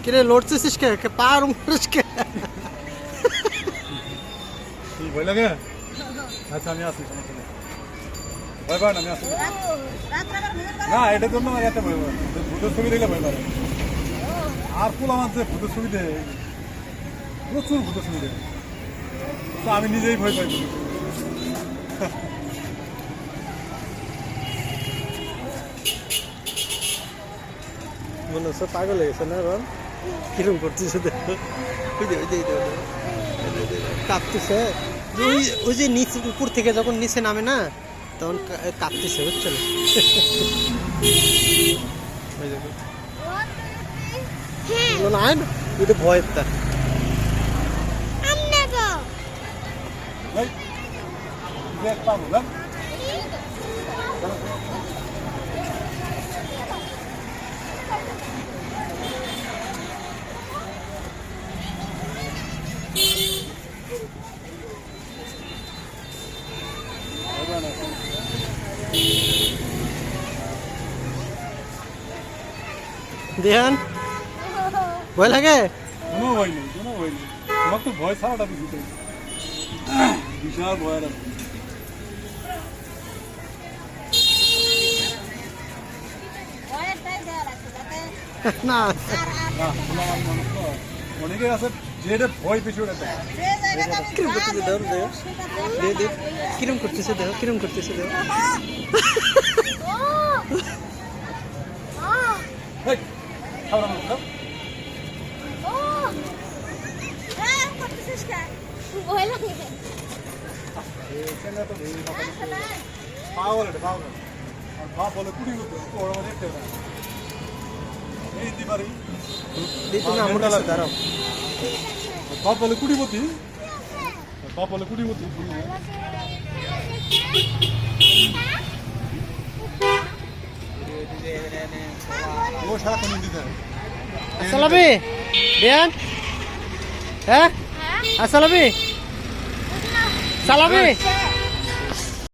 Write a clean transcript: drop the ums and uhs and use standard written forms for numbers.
কিরে লড়তেছিস কে পা আর উঠছিস কে? কি ভয় লাগে? আচ্ছা আমি আসি, সমস্যা নেই। ভয় পায় না, আমি আসি। না এটার জন্য আমার এত ভয় পায়, ভূতের ছবি দেখলে ভয় পায়। আর ফুল আমার যে ভূতের ছবি দেয়, প্রচুর ভূতের ছবি দেয়, তো আমি নিজেই ভয় পাই। মনে হচ্ছে পাগল হয়ে গেছে না রন? কিরম করতেছে দেখো, কাঁপতেছে। ওই যে নিচে উপর থেকে যখন নিচে নামে না তখন কাঁপতেছে, বুঝছো না? না ওইটা ভয়ের তার। দেহান ভয় লাগে? কোনো ভয় নেই, কোনো ভয় নেই। তোমার তো ভয় ছাড়াটা দিতে বিশাল ভয় আছে। না অনেকের আছে যেটা ভয় বেশি ওটা দেয়। কিরম করতেছে দেহ দেহ দে দে কিরম করতেছে দেহ, কিরম করতেছে দেহ। হেই, খাবার আমার দাও। পাগল এটা, পাগল। আর বাপ বলে কুড়ি মতো, ওর মধ্যে একটা না। এই দিতে পারি। তুমি আমার কাছে দাঁড়াও। বাপ বলে কুড়িমতি, বাপ বলে কুড়িমতি। ও সারাক্ষণ দিতে হয়। আসসালামে দেহান, হ্যাঁ আসসালামে সালামে।